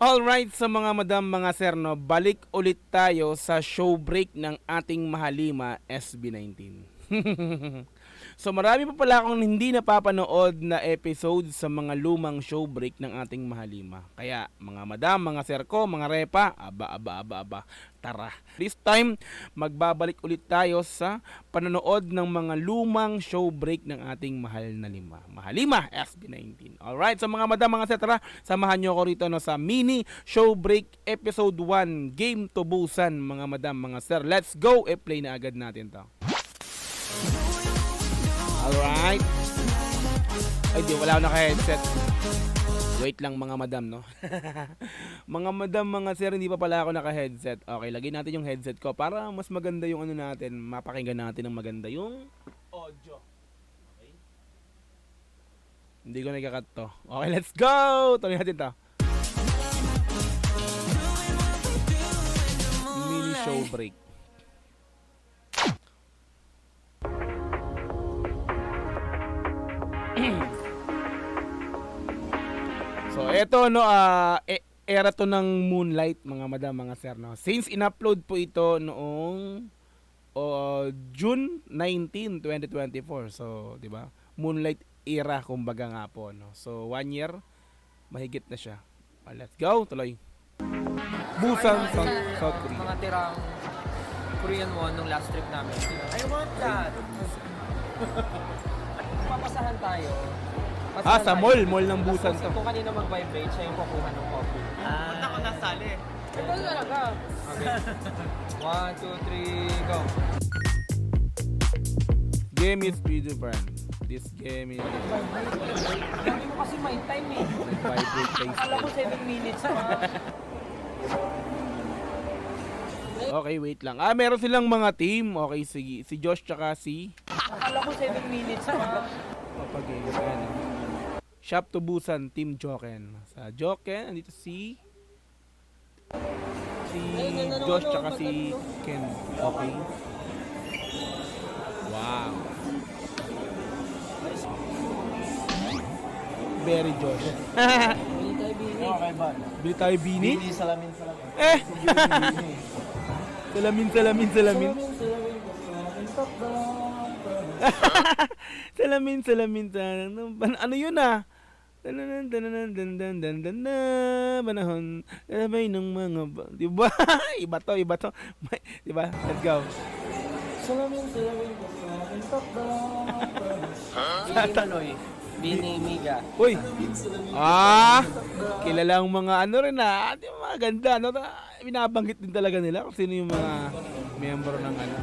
Alright, sa mga madam, mga sir, no, balik ulit tayo sa show break ng ating mahalima SB19. So marami pa pala akong hindi napapanood na episode sa mga lumang show break ng ating mahalima. Kaya mga madam, mga sir ko, mga repa, aba, tara. This time, magbabalik ulit tayo sa panonood ng mga lumang show break ng ating mahal na lima. Mahalima SB19. Alright, so mga madam, mga sir, tara, samahan nyo ako rito, no, sa mini show break episode 1, Game to Busan, mga madam, mga sir. Let's go! E-play na agad natin to. Alright. Ay, di, wala ako naka-headset. Wait lang mga madam, no? Mga madam, mga sir, hindi pa pala ako naka-headset. Okay, lagay natin yung headset ko para mas maganda yung ano natin, mapakinggan natin ng maganda yung audio. Okay? Hindi ko nagkakat to. Okay, let's go! Tuloy natin to. Mini show break. So eto, no, era to ng Moonlight, mga madam, mga sir, no. Since in-upload po ito noong June 19, 2024. So, 'di ba? Moonlight era kumbaga nga po, no. So 1 year mahigit na siya. Let's go, tuloy. Busan, South Korea. Mga tirang Korean won nung last trip namin. I want that. Papasahan tayo. Sa mall ng Busan to. Kung kanina mag-vibrate, siya yung kukuha ng coffee. Punta ko nasali. Ito talaga. Okay. 1, 2, 3, go. Game is video brand. This game is Sabi mo kasi my time eh. vibrate place. Akala ko 7 minutes ha. Okay, wait lang. Meron silang mga team. Okay, sige. Si Josh tsaka si Akala ko 7 minutes ha. Papagay. Ayan. Shop to Busan, Team Joken. Sa Joken, andito si Josh tsaka si Ken. Okay. Wow. Very Josh. Okay ba? Bili tayo bini? Bini, salamin. Salamin. Salamin. Ano yun ah? Panahon. Sabay ng mga... Diba? Iba to. Diba? Let's go. Salamin. Manoy. Bini Miga. Uy! Kilala ang mga ano rin ah. Di mga ganda. No? Binabanggit din talaga nila kung sino yung mga miyembro ng ano.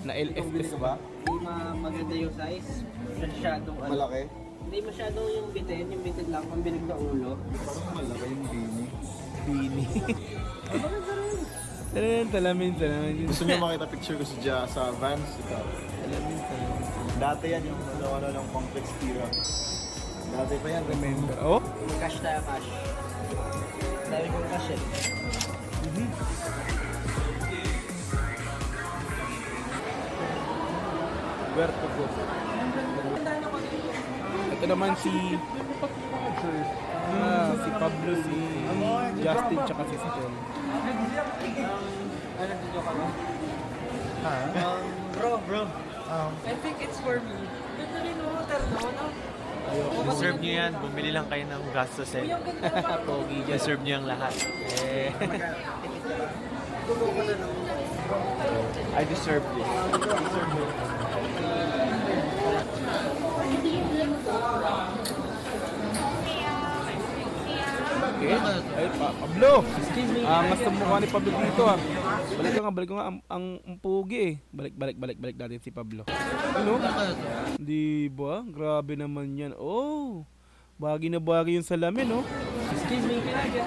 Na LFS ba? Hindi maganda yung size. Masyadong ano. Malaki? Hindi masyadong yung bitin lang, ang binig na ulo. Parang malaki yung bini. Bini. Salamin. Gusto niyo makita picture ko sa Vans? Ito. Salamin. Dati yan yung ano ng complex tira. Dati pa yan. Remember. Oh? Cash tayo, cash. Dami kong cash eh. Where to go? Ito naman si Pablo, si Justin, tsaka si Stel. Ano dito ka ba? Bro. I think it's for me. Ganda rin mo, terno, no? Deserve nyo yan. Bumili lang kayo ng gastos eh. Pogi dyan. Deserve nyo yung lahat. I deserve this. Okay. Ay, Pablo. Excuse me. Mas mukha ni Pablo dito ah. Balik ko nga ang pugi eh. Balik natin si Pablo. Ano? Di ba? Grabe naman yan. Oh. Bagay na bagay yung salamin, oh. Excuse me, can I get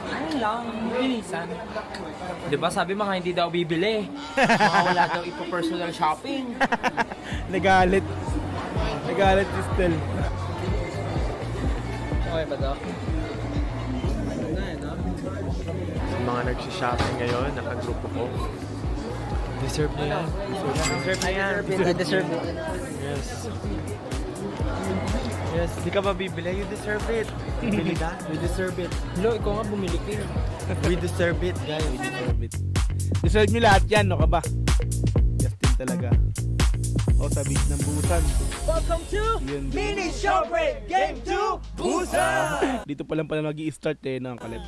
Ayun lang, bilisan. Diba sabi mga hindi daw bibili. Mga wala daw ipo-personal shopping. Nagalit si Stel. Okay ba daw? Sa mga nagsishopping ngayon, nakagrupo ko. Deserve nyo yan. I deserve it. Yes. Yes, di ka ba bibili? You deserve it. Bili ka? We deserve it. Lo, ikaw nga bumili ka. We deserve it, guys. Deserve it. Deserve nyo lahat yan, no ka ba? Justin talaga. O, sa beach ng Busan. Welcome to Yun. Mini Showbreak Game 2 Busan! Dito pa lang pala mag-i-start ng kalit.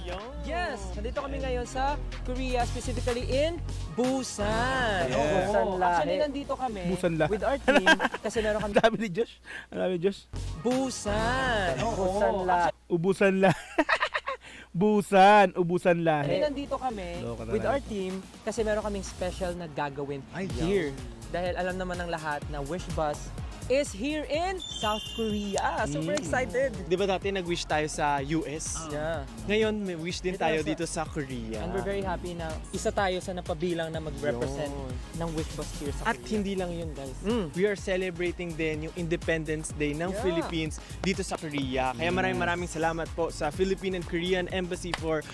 Yes! Nandito kami ngayon sa Korea, specifically in Busan. Yes. Busan lahi. Actually, nandito kami Busan lahi. with our team kasi meron kami Ang dami ni Josh. Ang dami ni Josh. Busan. Busan lahi. Ubusan lahi. Busan. Ubusan Actually, lahi. nandito kami Loko na with lang. our team kasi meron kaming special na gagawin here. Dahil alam naman ng lahat na Wish Bus is here in South Korea. Super excited. Di ba dati nag-wish tayo sa US? Yeah. Ngayon, may wish din Ito tayo sa- dito sa Korea. And we're very happy na isa tayo sa napabilang na mag-represent ng Wish Bus here sa At Korea. hindi lang yun, guys. Mm. We are celebrating din yung Independence Day ng Yeah. Philippines dito sa Korea. Kaya maraming salamat po sa Philippine and Korean Embassy for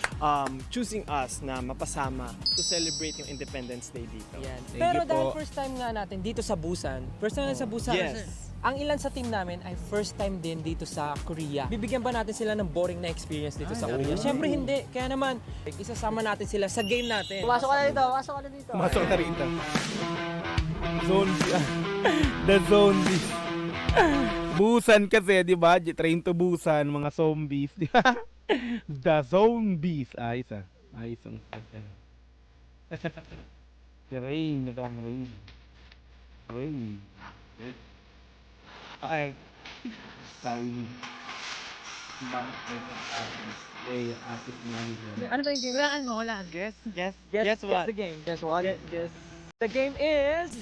choosing us na mapasama to celebrate yung Independence Day dito. Yan. Thank Pero you dahil po. first time nga natin dito sa Busan, first time sa Busan, Yes. ang ilan sa team namin ay first time din dito sa Korea. Bibigyan ba natin sila ng boring na experience dito sa Korea? Siyempre hindi. Kaya naman, isasama natin sila sa game natin. Pumasok ka na dito, pumasok ka na dito. Masok na rin ito. Zone B. The Zone B. Busan kasi, di ba? Train to Busan, mga zombies. Di ba? The Zombies. Ayos ah. Ayos ang Rain. Rain. Rain. Ay. Sorry. Ano ba yung game? Wala mo, wala. Guess Guess what? the game. Guess what? Guess. The game is...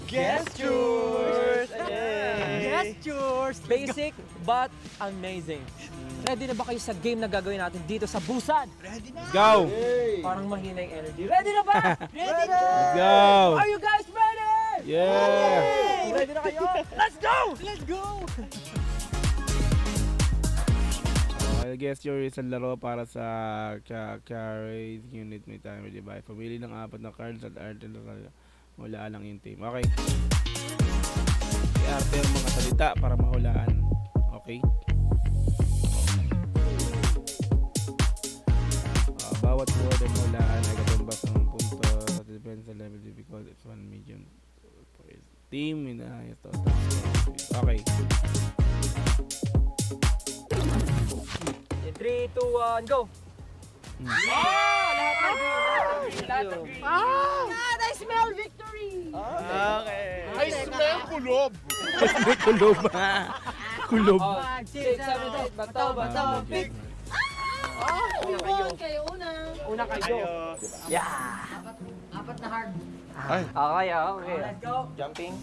Gestures! Gestures! Basic but amazing. Ready na ba kayo sa game na gagawin natin dito sa Busan? Go! Parang mahina yung energy. Ready na ba? Ready na! Let's go! Are you guys ready? Yeah! Ready na kayo? Let's go! Let's go! I guess your isang laro para sa carry unit may time di ba? Pumili ng 4 na cards at arte wala lang yung team. Okay. I-arte yung mga salita para mahulaan. Okay. Bawat word ay mahulaan ay katumbas ng punto sa depends sa level because it's one medium team in ito. Okay. In 3, 2, 1, go! Lahat ng green. Lahat ng green. God, I smell victory! Okay. May kulob. Kulob. 6, 7, 8, bato, bato, pick! Una kayo, una. Una kayo. Apat na hard. Okay, okay. Let's go. Jumping.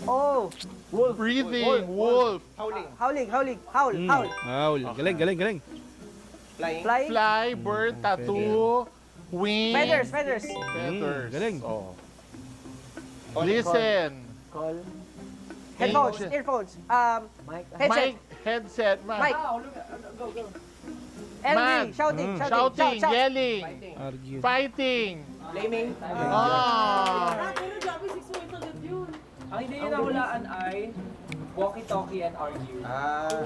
Oh! Wolf. Breathing, wolf. Howling. Howling, howling. Howl, howl. Wow, galing, galing, galing. Flying. Flying. Fly, bird, tattoo, wing. Feathers, feathers. Feathers. Galing. Oh. Listen. Call. Headphones, earphones. Headset. Mic, headset, mic. Man. Shouting, Shouting, yelling, Argue. fighting. Blaming. Ah. Pero grabe, 6 points agad yun. Ang hindi nyo nahulaan ay walkie-talkie and argue.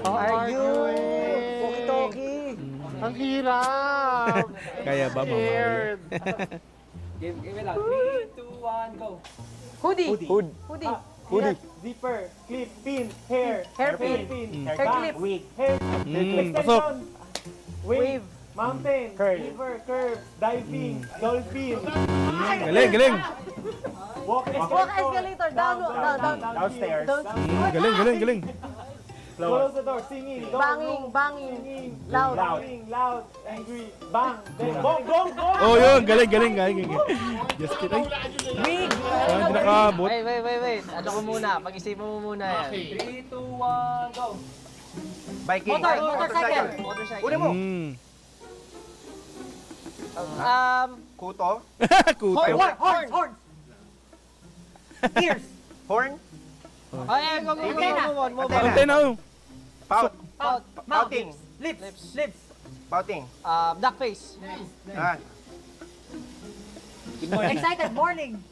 Arguing. Walkie-talkie. Ang hirap. Kaya ba, Mama? Scared. Game lang. 3, 2, 1, go. Hoodie. Hood. Hoodie. Hoodie. Zipper, clip, pin, hair, Hairpin. hair Hair clip. wig, hair, Pasok. wave, mountain, river, curve, diving, dolphin, Galing, galing. walk Walk escalator. Down, down. downstairs, Galing, galing, galing. close the door, singing, Banging, banging. Loud. loud, angry, bang, then bong, bong, bong. Oh, yun. Galing, galing, galing. Just kidding. Wig. Hindi nakabot. Wait. Ano ko muna? Pag-isipan mo muna yan. 3, 2, 1, go. Biking. Motorcycle. Uli mo. Kuto. Horn. Ears. Horn. Ay, go. Antena. Pout. Mouthing. Lips. Pouting. Duck face. Excited. Morning.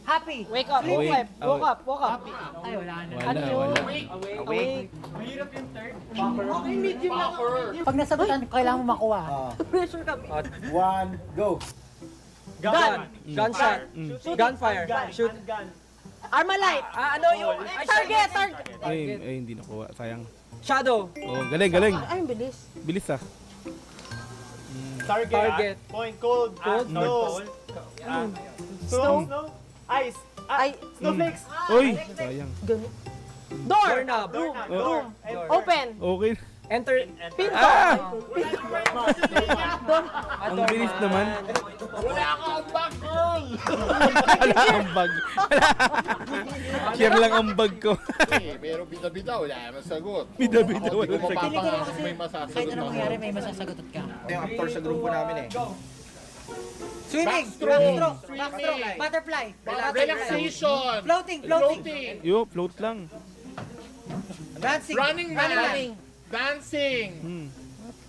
Happy. Wake up. Awake. Woke up. Woke up. Wala, wala. Awake. Pag nasagutan, kailangan mo makuha. Pressure kami. 1, go! Gun. Gunshot. Gunfire. Shoot. Armalite. Ano yung... Target. Ay, hindi nakuha. Sayang. Shadow. Oh, galing, galing. Ay, ang bilis. Bilis ah. Target. Point, cold, snow. Snow. Ice. Ay, Snowflakes. Uy, sayang. door. Doorknob. Oh, Open. okay. Enter. Pinto. Ah! Door. Ang bilis naman. Wala ang bag. Share lang ang bag ko. Pero bida-bida, wala naman sagot. Bida-bida, O, wala di ko sagot. mapapangako kung may masasagot Kahit anong ako. mangyari, may masasagutot ka. Yung actor sa grupo namin eh. Swimming. Backstroke. Backstroke. Butterfly. Relaxation. Floating. Yo, float lang. Dancing. Running man. Dancing.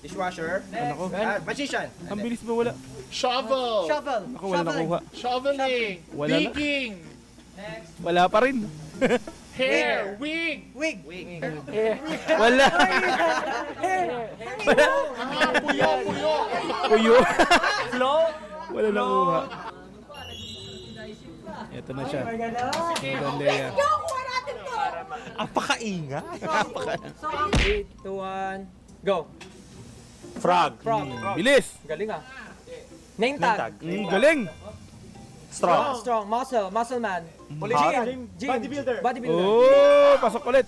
Dishwasher. Ano ko? Magician. Ang bilis ba wala? Shovel. Shovel. Ako wala nakuha. Shoveling. Wala na. Digging. Wala pa rin. Hair. Wig. Wig. Wala. Puyo. Puyo. Float. Wala nakuha. Ito na siya. Magandang Apakainga. 3, 2, 1. Go. Frog. Frog. Bilis. Galing ah. Name tag. Galing. Strong. Strong. Muscle man. Gym. Gym. Bodybuilder. Oh, pasok ulit.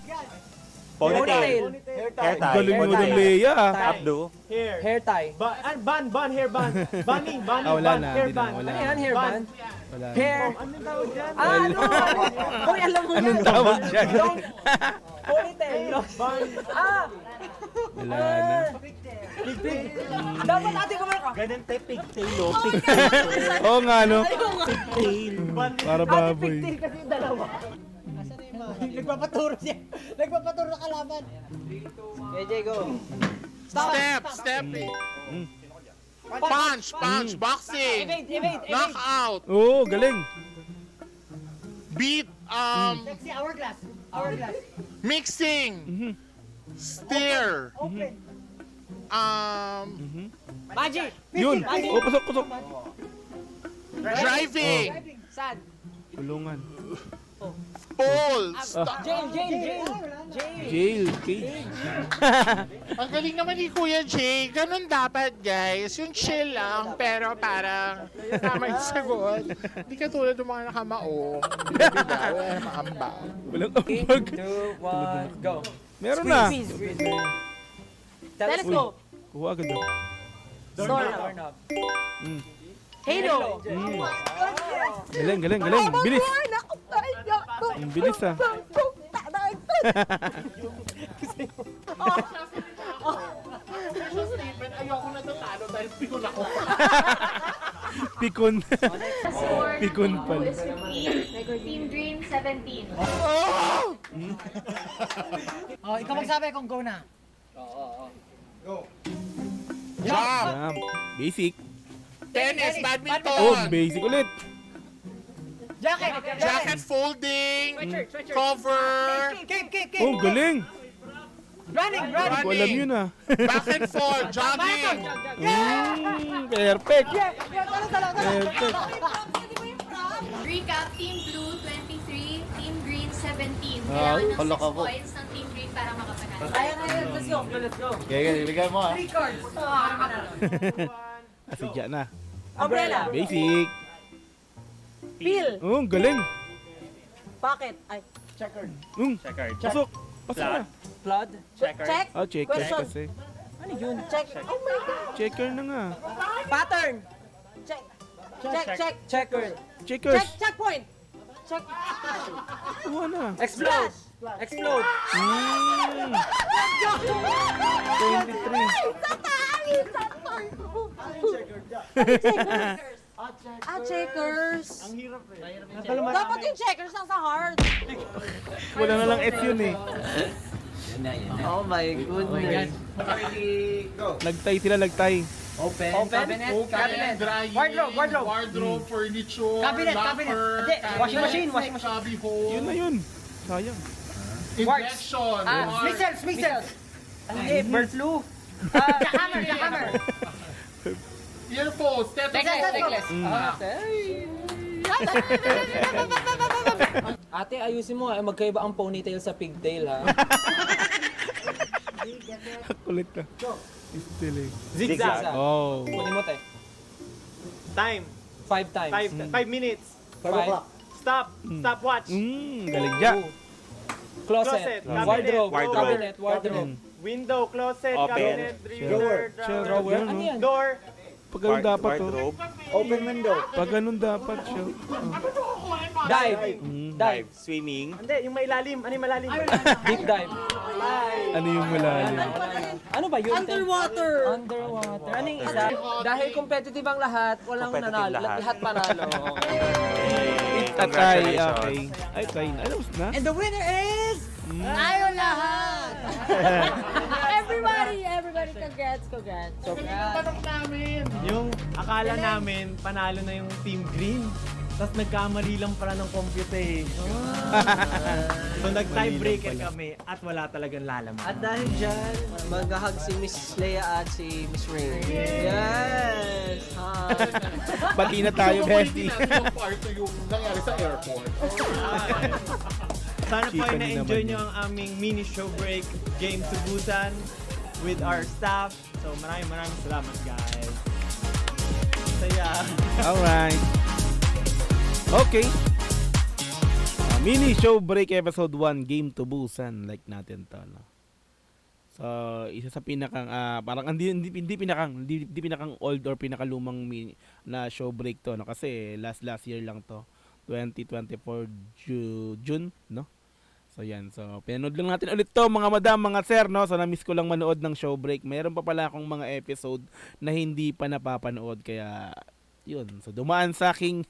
Ponytail. Hair tie. Galing mo Hair ng tie. Leia ah. Abdo. Hair. Hair tie. Ban, hair ban. Bunny, Ah, wala na. hair Hindi na. ban. Wala Ano na. yan? Hair band? Wala na. Hair. Anong tawag dyan? Ano? Hoy, alam mo yan. Anong tawag dyan? Ponytail. Ah! Wala na. Dapat ate ko ka. Ganun tayo pigtail o. Oo nga no. Pigtail. Para baboy. Kasi yung dalawa. Nagpapaturo siya. Nagpapaturo na kalaban. KJ, go. Step. Punch. Boxing. Evade. Knockout. Oo, galing. Beat. Sexy hourglass. Mixing. Steer. Open. Magic. Yun. Oh, pasok. Driving. Sad. Kulungan. Pull. Jail. Jail. Cage. Ang galing naman ni Kuya Jay. Ganun dapat, guys. Yung chill lang, pero parang tama yung sagot. Hindi ka tulad ng mga nakamaong. Bida, wala na maamba. Walang ambag. 2, 1, go. Meron na. Telescope. Kuha agad na. Doorknob. Halo. Galing. Bilis. Ang bilis ah. Stephen, ayoko na natalo dahil pikon ako. Pikon. Pikon pala. is 15, Team Dream 17. Oh, ikaw magsabi kung go na. Jump. Basic. Tennis, badminton. Oh, basic ulit. Jacket folding. Cover. Cape. Oh, galing. Running. Hindi ko alam yun ah. Back and forth. Jogging. Perfect. Recap, Team Blue 23, Team Green 17. Ah, Kailangan ng 6 points ng Team Green para makapanalo. Let's go. Okay, ibigay mo ah. 3 cards. Asadya na. Umbrella. Basic. Peel. Oh, galing. Pocket. Ay. Checkered. Pasok. Pasok na. Flood. Check. Oh, checker Question. kasi. Ano yun? Check. Oh my God. Checker na nga. Pattern. Check. Checkered. Checkers. Checkpoint. Check. Kuha na. Explode. 23. Checkers. Ang hirap eh. Dapat yung checkers nasa hard. Wala na lang S yun eh. Oh my goodness. Nagtay sila, nagtay. Open. Cabinet. Drying, wardrobe, furniture, Cabinet. locker, Hindi, washing cabinet, machine. cubby hole, Yun na yun. Sayang. injection, wart, Mixels. Hindi, bird flu. Hammer. earphones, Necklace. Ate, ayusin mo magkaiba ang ponytail sa pigtail ha. Kulit na. Still eh. Zigzag. Oh. Kunin mo te. Time. 5 times. 5 minutes. 5. Stop. Stopwatch. Galing dyan. Closet. Cabinet. Wardrobe. Wardrobe. Cabinet. Wardrobe. Window, closet, Open. cabinet, drawer, Drawer. Ano yan? door. Pag ganun dapat to. Wardrobe. Open window. Pag ganun dapat siya. Dive. Dive. Swimming. Hindi, yung mailalim. Ano yung malalim? Deep dive. Ano yung malalim? Ano ba yun? Underwater. Underwater. Ano yung isa? Dahil competitive ang lahat, walang Competitive nanalo. lahat. Lahat panalo. Okay. Tatay, Congratulations. okay. Ay, tayo na. Alam mo na? And the winner is... Tayo lahat! Everybody, congrats. tanong namin. Yung akala namin, panalo na yung Team Green. Tapos nagkamali lang pala ng computer eh. So nag-tiebreaker kami at wala talagang lalaman. At dahil dyan, maghahag si Miss Leia at si Miss Ray. Yes! Bati na tayo, Hindi bestie. natin yung part yung nangyari sa airport. Sana po ay Chicken na-enjoy naman nyo ang aming mini show break game to Busan with our staff. So maraming salamat guys. Saya. Alright. Okay. Mini show break episode 1 game to Busan like natin to no. So isa sa pinakang parang hindi pinakang old or pinakalumang na show break to no kasi last year lang to 2024 June no. So yan, so pinanood lang natin ulit to mga madam, mga sir no. So na-miss ko lang manood ng show break. Mayroon pa pala akong mga episode na hindi pa napapanood kaya yun. So dumaan sa aking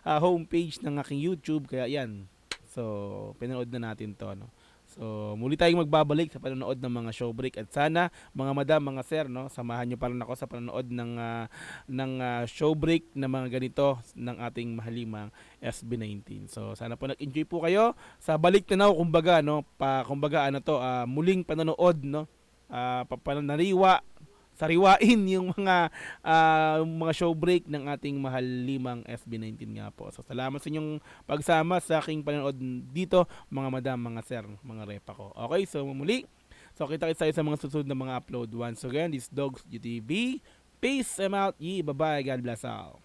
homepage ng aking YouTube kaya yan. So pinanood na natin to no. So muli tayong magbabalik sa panonood ng mga show break at sana mga madam, mga sir no, samahan niyo pa rin ako sa panonood ng show break na mga ganito ng ating mahalimang SB19. So sana po nag-enjoy po kayo sa balik tanaw kumbaga no, kumbaga ano to, muling panonood no. Pananariwa sariwain yung mga show break ng ating mahal limang SB19 nga po. So salamat sa inyong pagsama sa aking panonood dito mga madam, mga sir, mga repa ko. Okay, so muli. So kita-kits tayo sa mga susunod na mga upload. Once again, this Dogs GTV. Peace, I'm out. Bye-bye. God bless all.